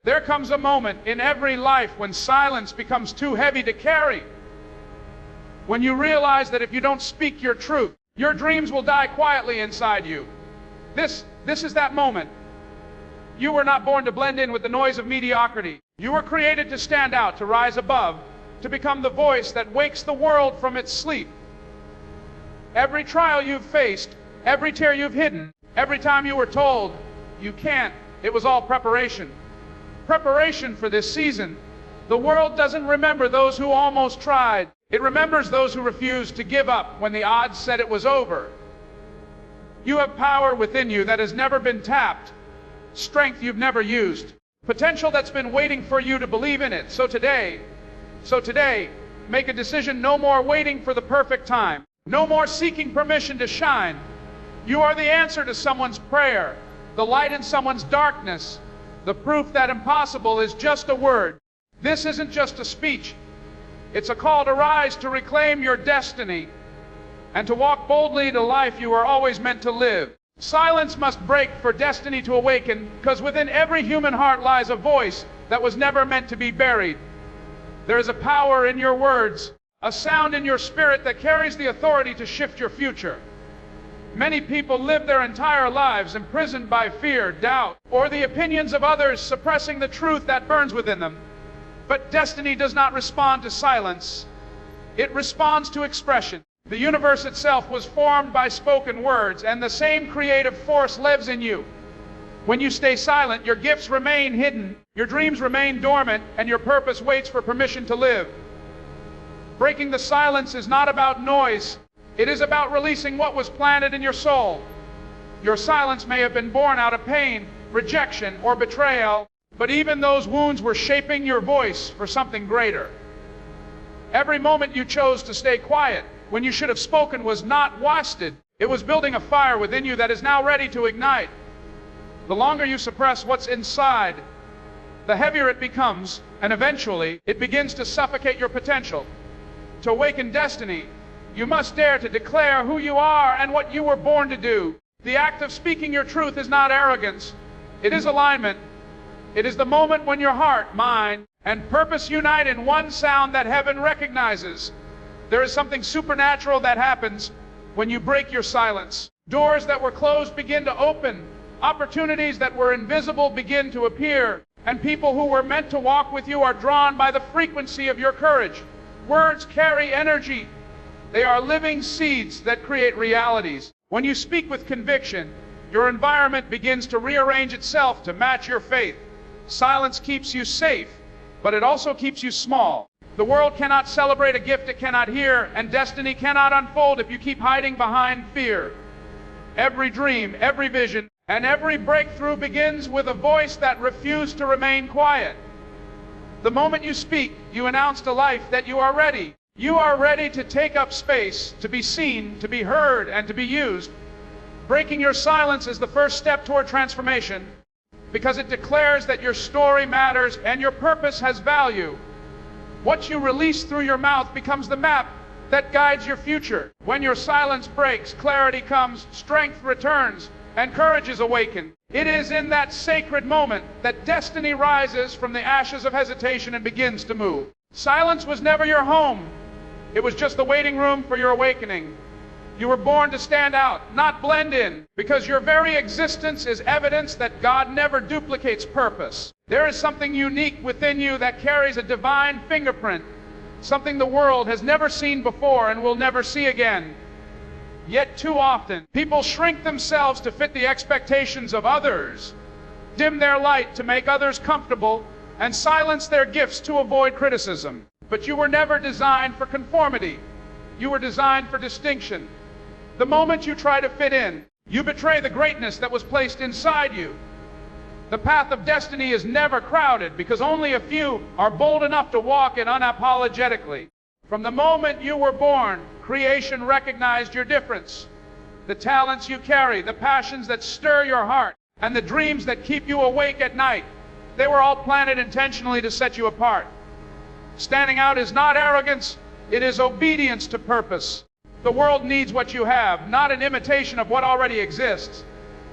There comes a moment in every life when silence becomes too heavy to carry. When you realize that if you don't speak your truth, your dreams will die quietly inside you. This is that moment. You were not born to blend in with the noise of mediocrity. You were created to stand out, to rise above, to become the voice that wakes the world from its sleep. Every trial you've faced, every tear you've hidden, every time you were told, you can't, it was all preparation. Preparation for this season. The world doesn't remember those who almost tried. It remembers those who refused to give up when the odds said it was over. You have power within you that has never been tapped, strength you've never used, potential that's been waiting for you to believe in it. So today, make a decision. No more waiting for the perfect time. No more seeking permission to shine. You are the answer to someone's prayer, the light in someone's darkness, the proof that impossible is just a word. This isn't just a speech. It's a call to rise, to reclaim your destiny, and to walk boldly to life you were always meant to live. Silence must break for destiny to awaken, because within every human heart lies a voice that was never meant to be buried. There is a power in your words, a sound in your spirit that carries the authority to shift your future. Many people live their entire lives imprisoned by fear, doubt, or the opinions of others, suppressing the truth that burns within them. But destiny does not respond to silence. It responds to expression. The universe itself was formed by spoken words, and the same creative force lives in you. When you stay silent, your gifts remain hidden, your dreams remain dormant, and your purpose waits for permission to live. Breaking the silence is not about noise. It is about releasing what was planted in your soul. Your silence may have been born out of pain, rejection, or betrayal, but even those wounds were shaping your voice for something greater. Every moment you chose to stay quiet when you should have spoken was not wasted. It was building a fire within you that is now ready to ignite. The longer you suppress what's inside, the heavier it becomes, and eventually it begins to suffocate your potential. To awaken destiny, you must dare to declare who you are and what you were born to do. The act of speaking your truth is not arrogance. It is alignment. It is the moment when your heart, mind, and purpose unite in one sound that heaven recognizes. There is something supernatural that happens when you break your silence. Doors that were closed begin to open. Opportunities that were invisible begin to appear. And people who were meant to walk with you are drawn by the frequency of your courage. Words carry energy. They are living seeds that create realities. When you speak with conviction, your environment begins to rearrange itself to match your faith. Silence keeps you safe, but it also keeps you small. The world cannot celebrate a gift it cannot hear, and destiny cannot unfold if you keep hiding behind fear. Every dream, every vision, and every breakthrough begins with a voice that refused to remain quiet. The moment you speak, you announce to life that you are ready. You are ready to take up space, to be seen, to be heard, and to be used. Breaking your silence is the first step toward transformation, because it declares that your story matters and your purpose has value. What you release through your mouth becomes the map that guides your future. When your silence breaks, clarity comes, strength returns, and courage is awakened. It is in that sacred moment that destiny rises from the ashes of hesitation and begins to move. Silence was never your home. It was just the waiting room for your awakening. You were born to stand out, not blend in, because your very existence is evidence that God never duplicates purpose. There is something unique within you that carries a divine fingerprint, something the world has never seen before and will never see again. Yet too often, people shrink themselves to fit the expectations of others, dim their light to make others comfortable, and silence their gifts to avoid criticism. But you were never designed for conformity. You were designed for distinction. The moment you try to fit in, you betray the greatness that was placed inside you. The path of destiny is never crowded because only a few are bold enough to walk it unapologetically. From the moment you were born, creation recognized your difference. The talents you carry, the passions that stir your heart, and the dreams that keep you awake at night, they were all planted intentionally to set you apart. Standing out is not arrogance, it is obedience to purpose. The world needs what you have, not an imitation of what already exists.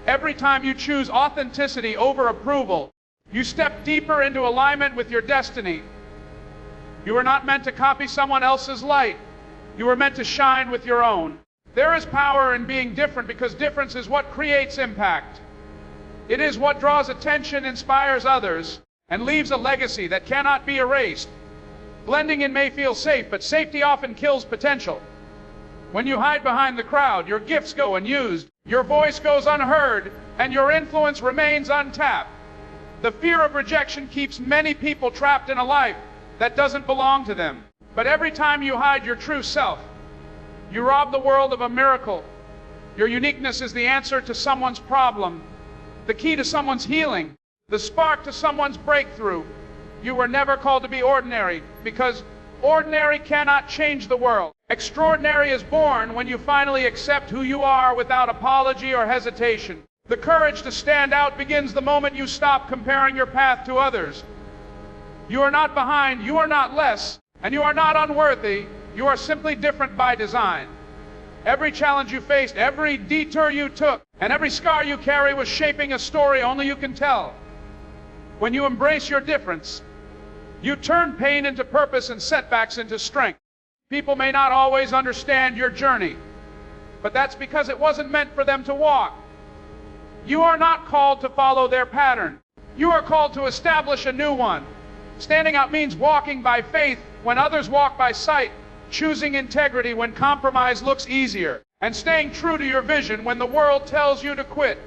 Every time you choose authenticity over approval, You step deeper into alignment with your destiny. You were not meant to copy someone else's light. You were meant to shine with your own. There is power in being different because difference is what creates impact. It is what draws attention, inspires others, and leaves a legacy that cannot be erased. Blending in may feel safe, but safety often kills potential. When you hide behind the crowd, your gifts go unused, your voice goes unheard, and your influence remains untapped. The fear of rejection keeps many people trapped in a life that doesn't belong to them. But every time you hide your true self, you rob the world of a miracle. Your uniqueness is the answer to someone's problem, the key to someone's healing, the spark to someone's breakthrough. You were never called to be ordinary, because ordinary cannot change the world. Extraordinary is born when you finally accept who you are without apology or hesitation. The courage to stand out begins the moment you stop comparing your path to others. You are not behind, you are not less, and you are not unworthy. You are simply different by design. Every challenge you faced, every detour you took, and every scar you carry was shaping a story only you can tell. When you embrace your difference, you turn pain into purpose and setbacks into strength. People may not always understand your journey, but that's because it wasn't meant for them to walk. You are not called to follow their pattern. You are called to establish a new one. Standing out means walking by faith when others walk by sight, choosing integrity when compromise looks easier, and staying true to your vision when the world tells you to quit.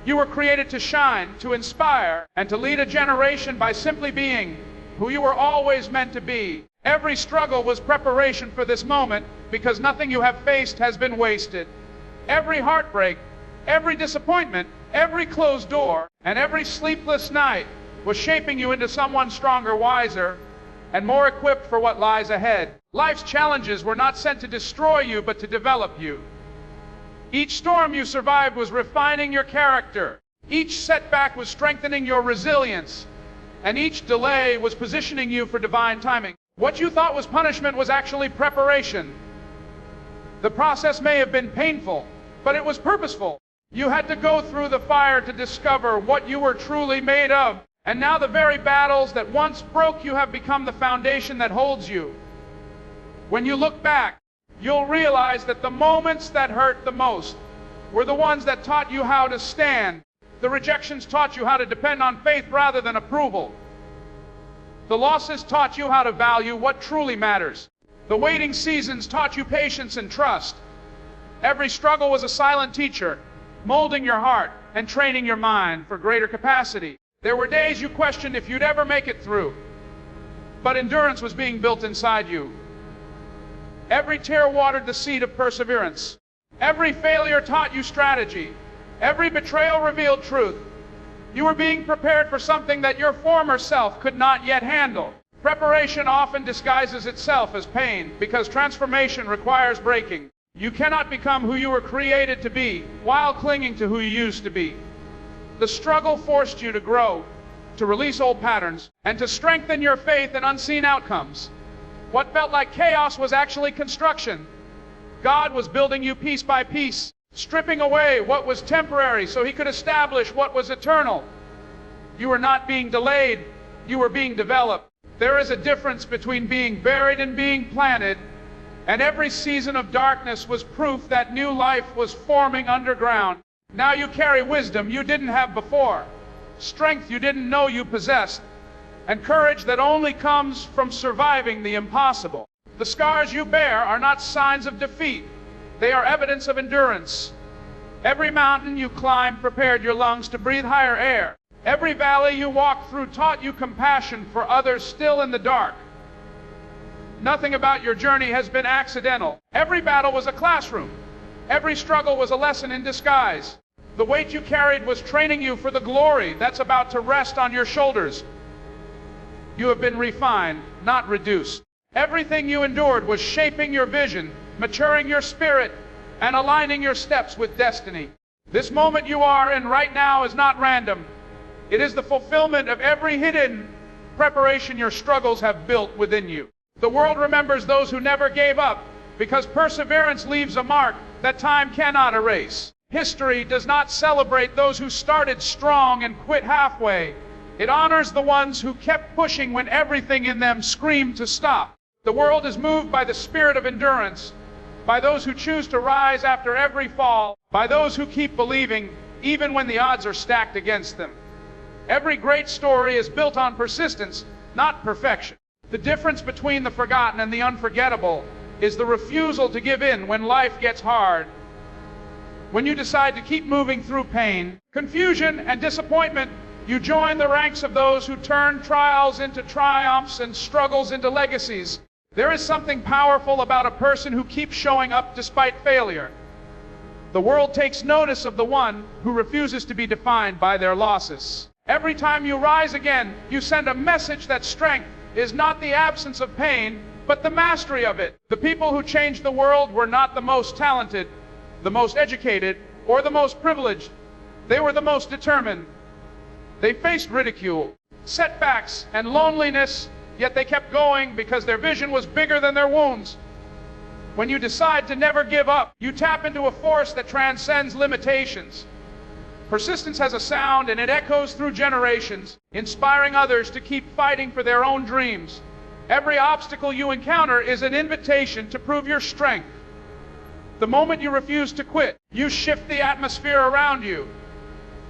You were created to shine, to inspire, and to lead a generation by simply being who you were always meant to be. Every struggle was preparation for this moment, because nothing you have faced has been wasted. Every heartbreak, every disappointment, every closed door, and every sleepless night was shaping you into someone stronger, wiser, and more equipped for what lies ahead. Life's challenges were not sent to destroy you, but to develop you. Each storm you survived was refining your character. Each setback was strengthening your resilience. And each delay was positioning you for divine timing. What you thought was punishment was actually preparation. The process may have been painful, but it was purposeful. You had to go through the fire to discover what you were truly made of. And now the very battles that once broke you have become the foundation that holds you. When you look back, you'll realize that the moments that hurt the most were the ones that taught you how to stand. The rejections taught you how to depend on faith rather than approval. The losses taught you how to value what truly matters. The waiting seasons taught you patience and trust. Every struggle was a silent teacher, molding your heart and training your mind for greater capacity. There were days you questioned if you'd ever make it through, but endurance was being built inside you. Every tear watered the seed of perseverance. Every failure taught you strategy. Every betrayal revealed truth. You were being prepared for something that your former self could not yet handle. Preparation often disguises itself as pain, because transformation requires breaking. You cannot become who you were created to be while clinging to who you used to be. The struggle forced you to grow, to release old patterns, and to strengthen your faith in unseen outcomes. What felt like chaos was actually construction. God was building you piece by piece, stripping away what was temporary so He could establish what was eternal. You were not being delayed, you were being developed. There is a difference between being buried and being planted, and every season of darkness was proof that new life was forming underground. Now you carry wisdom you didn't have before, strength you didn't know you possessed, and courage that only comes from surviving the impossible. The scars you bear are not signs of defeat. They are evidence of endurance. Every mountain you climbed prepared your lungs to breathe higher air. Every valley you walked through taught you compassion for others still in the dark. Nothing about your journey has been accidental. Every battle was a classroom. Every struggle was a lesson in disguise. The weight you carried was training you for the glory that's about to rest on your shoulders. You have been refined, not reduced. Everything you endured was shaping your vision, maturing your spirit, and aligning your steps with destiny. This moment you are in right now is not random. It is the fulfillment of every hidden preparation your struggles have built within you. The world remembers those who never gave up, because perseverance leaves a mark that time cannot erase. History does not celebrate those who started strong and quit halfway. It honors the ones who kept pushing when everything in them screamed to stop. The world is moved by the spirit of endurance, by those who choose to rise after every fall, by those who keep believing even when the odds are stacked against them. Every great story is built on persistence, not perfection. The difference between the forgotten and the unforgettable is the refusal to give in when life gets hard. When you decide to keep moving through pain, confusion, and disappointment, you join the ranks of those who turn trials into triumphs and struggles into legacies. There is something powerful about a person who keeps showing up despite failure. The world takes notice of the one who refuses to be defined by their losses. Every time you rise again, you send a message that strength is not the absence of pain, but the mastery of it. The people who changed the world were not the most talented, the most educated, or the most privileged. They were the most determined. They faced ridicule, setbacks, and loneliness, yet they kept going because their vision was bigger than their wounds. When you decide to never give up, you tap into a force that transcends limitations. Persistence has a sound, and it echoes through generations, inspiring others to keep fighting for their own dreams. Every obstacle you encounter is an invitation to prove your strength. The moment you refuse to quit, you shift the atmosphere around you.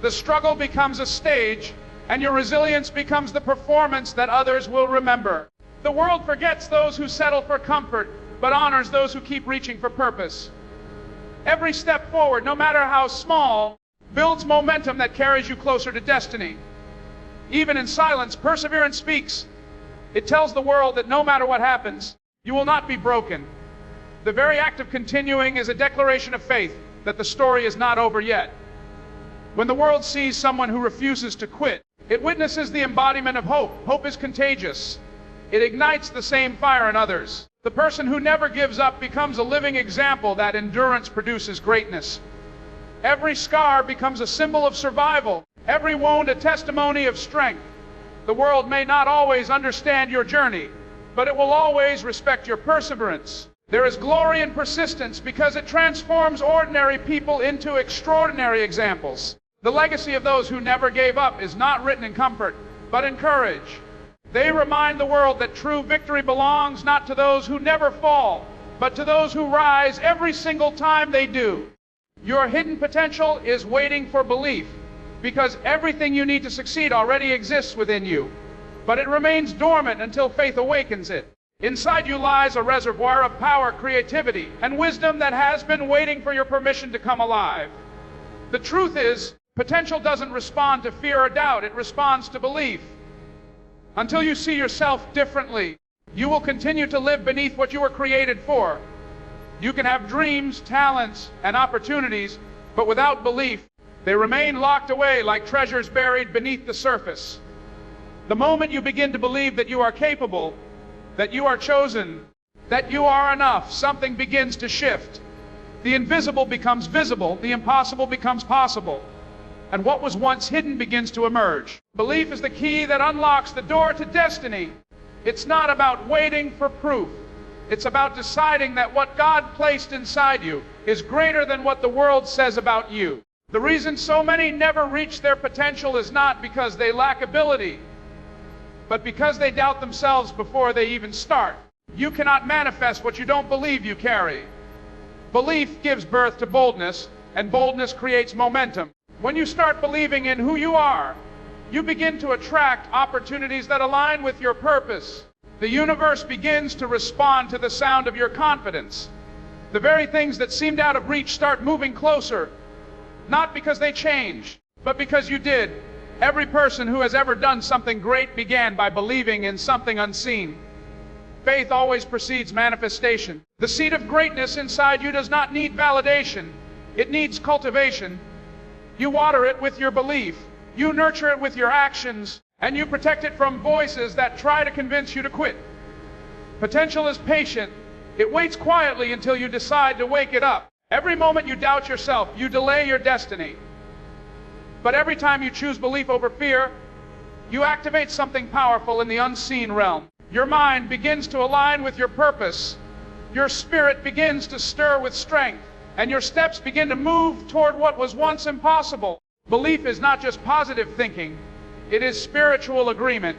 The struggle becomes a stage, and your resilience becomes the performance that others will remember. The world forgets those who settle for comfort, but honors those who keep reaching for purpose. Every step forward, no matter how small, builds momentum that carries you closer to destiny. Even in silence, perseverance speaks. It tells the world that no matter what happens, you will not be broken. The very act of continuing is a declaration of faith that the story is not over yet. When the world sees someone who refuses to quit, it witnesses the embodiment of hope. Hope is contagious. It ignites the same fire in others. The person who never gives up becomes a living example that endurance produces greatness. Every scar becomes a symbol of survival. Every wound a testimony of strength. The world may not always understand your journey, but it will always respect your perseverance. There is glory in persistence because it transforms ordinary people into extraordinary examples. The legacy of those who never gave up is not written in comfort, but in courage. They remind the world that true victory belongs not to those who never fall, but to those who rise every single time they do. Your hidden potential is waiting for belief, because everything you need to succeed already exists within you, but it remains dormant until faith awakens it. Inside you lies a reservoir of power, creativity, and wisdom that has been waiting for your permission to come alive. The truth is, potential doesn't respond to fear or doubt, it responds to belief. Until you see yourself differently, you will continue to live beneath what you were created for. You can have dreams, talents, and opportunities, but without belief, they remain locked away like treasures buried beneath the surface. The moment you begin to believe that you are capable, that you are chosen, that you are enough, something begins to shift. The invisible becomes visible, the impossible becomes possible, and what was once hidden begins to emerge. Belief is the key that unlocks the door to destiny. It's not about waiting for proof. It's about deciding that what God placed inside you is greater than what the world says about you. The reason so many never reach their potential is not because they lack ability, but because they doubt themselves before they even start. You cannot manifest what you don't believe you carry. Belief gives birth to boldness, and boldness creates momentum. When you start believing in who you are, you begin to attract opportunities that align with your purpose. The universe begins to respond to the sound of your confidence. The very things that seemed out of reach start moving closer, not because they changed, but because you did. Every person who has ever done something great began by believing in something unseen. Faith always precedes manifestation. The seed of greatness inside you does not need validation. It needs cultivation. You water it with your belief. You nurture it with your actions. And you protect it from voices that try to convince you to quit. Potential is patient. It waits quietly until you decide to wake it up. Every moment you doubt yourself, you delay your destiny. But every time you choose belief over fear, you activate something powerful in the unseen realm. Your mind begins to align with your purpose. Your spirit begins to stir with strength, and your steps begin to move toward what was once impossible. Belief is not just positive thinking. It is spiritual agreement.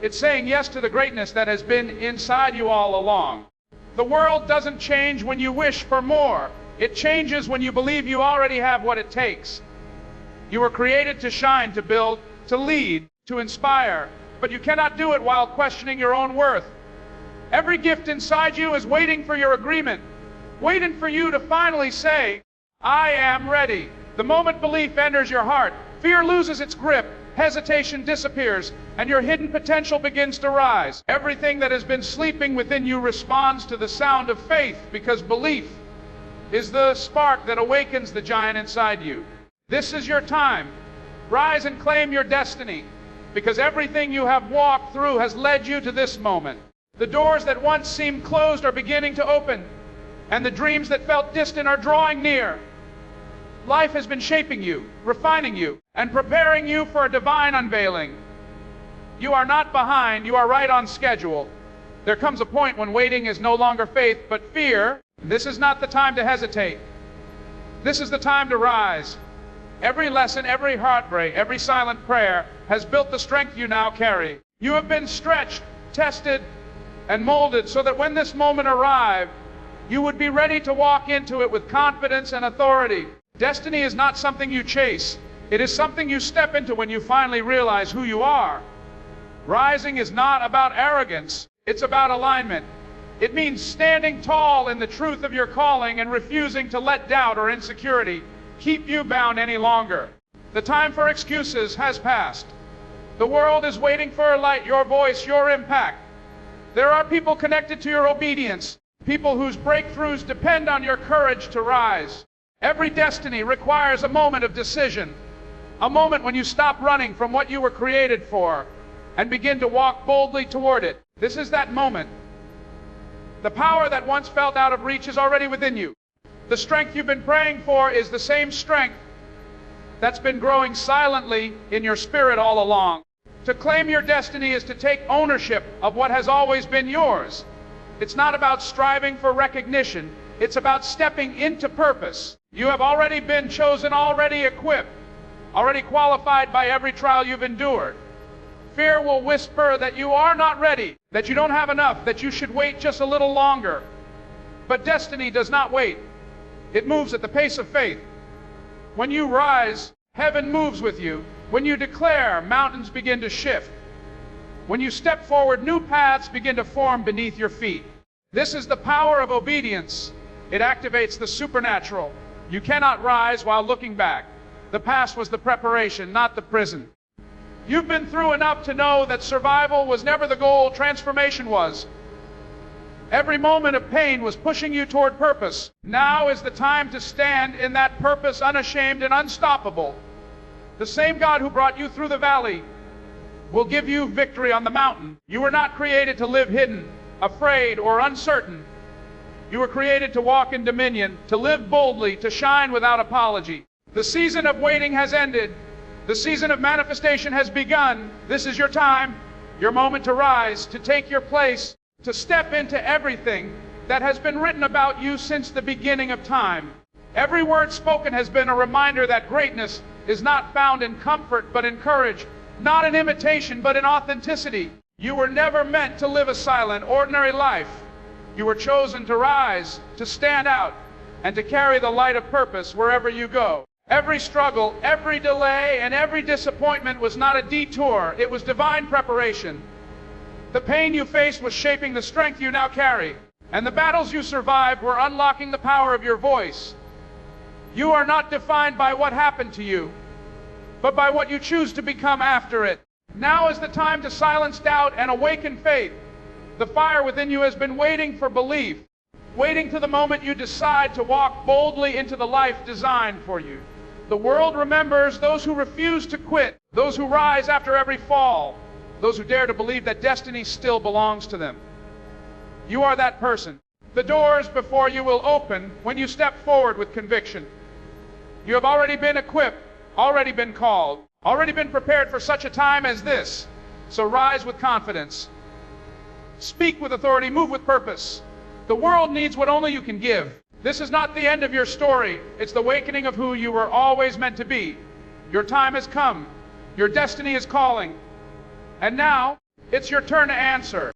It's saying yes to the greatness that has been inside you all along. The world doesn't change when you wish for more. It changes when you believe you already have what it takes. You were created to shine, to build, to lead, to inspire, but you cannot do it while questioning your own worth. Every gift inside you is waiting for your agreement, waiting for you to finally say, I am ready. The moment belief enters your heart, fear loses its grip, hesitation disappears, and your hidden potential begins to rise. Everything that has been sleeping within you responds to the sound of faith, because belief is the spark that awakens the giant inside you. This is your time. Rise and claim your destiny, because everything you have walked through has led you to this moment. The doors that once seemed closed are beginning to open, and the dreams that felt distant are drawing near. Life has been shaping you, refining you, and preparing you for a divine unveiling. You are not behind, you are right on schedule. There comes a point when waiting is no longer faith, but fear. This is not the time to hesitate. This is the time to rise. Every lesson, every heartbreak, every silent prayer has built the strength you now carry. You have been stretched, tested, and molded so that when this moment arrived, you would be ready to walk into it with confidence and authority. Destiny is not something you chase. It is something you step into when you finally realize who you are. Rising is not about arrogance. It's about alignment. It means standing tall in the truth of your calling and refusing to let doubt or insecurity keep you bound any longer. The time for excuses has passed. The world is waiting for a light, your voice, your impact. There are people connected to your obedience, people whose breakthroughs depend on your courage to rise. Every destiny requires a moment of decision, a moment when you stop running from what you were created for and begin to walk boldly toward it. This is that moment. The power that once felt out of reach is already within you. The strength you've been praying for is the same strength that's been growing silently in your spirit all along. To claim your destiny is to take ownership of what has always been yours. It's not about striving for recognition. It's about stepping into purpose. You have already been chosen, already equipped, already qualified by every trial you've endured. Fear will whisper that you are not ready, that you don't have enough, that you should wait just a little longer. But destiny does not wait. It moves at the pace of faith. When you rise, heaven moves with you. When you declare, mountains begin to shift. When you step forward, new paths begin to form beneath your feet. This is the power of obedience. It activates the supernatural. You cannot rise while looking back. The past was the preparation, not the prison. You've been through enough to know that survival was never the goal, transformation was. Every moment of pain was pushing you toward purpose. Now is the time to stand in that purpose, unashamed and unstoppable. The same God who brought you through the valley will give you victory on the mountain. You were not created to live hidden, afraid, or uncertain. You were created to walk in dominion, to live boldly, to shine without apology. The season of waiting has ended. The season of manifestation has begun. This is your time, your moment to rise, to take your place, to step into everything that has been written about you since the beginning of time. Every word spoken has been a reminder that greatness is not found in comfort but in courage, not in imitation but in authenticity. You were never meant to live a silent, ordinary life. You were chosen to rise, to stand out, and to carry the light of purpose wherever you go. Every struggle, every delay, and every disappointment was not a detour. It was divine preparation. The pain you faced was shaping the strength you now carry, and the battles you survived were unlocking the power of your voice. You are not defined by what happened to you, but by what you choose to become after it. Now is the time to silence doubt and awaken faith. The fire within you has been waiting for belief, waiting to the moment you decide to walk boldly into the life designed for you. The world remembers those who refuse to quit, those who rise after every fall, those who dare to believe that destiny still belongs to them. You are that person. The doors before you will open when you step forward with conviction. You have already been equipped, already been called, already been prepared for such a time as this. So rise with confidence. Speak with authority, move with purpose. The world needs what only you can give. This is not the end of your story. It's the awakening of who you were always meant to be. Your time has come. Your destiny is calling. And now, it's your turn to answer.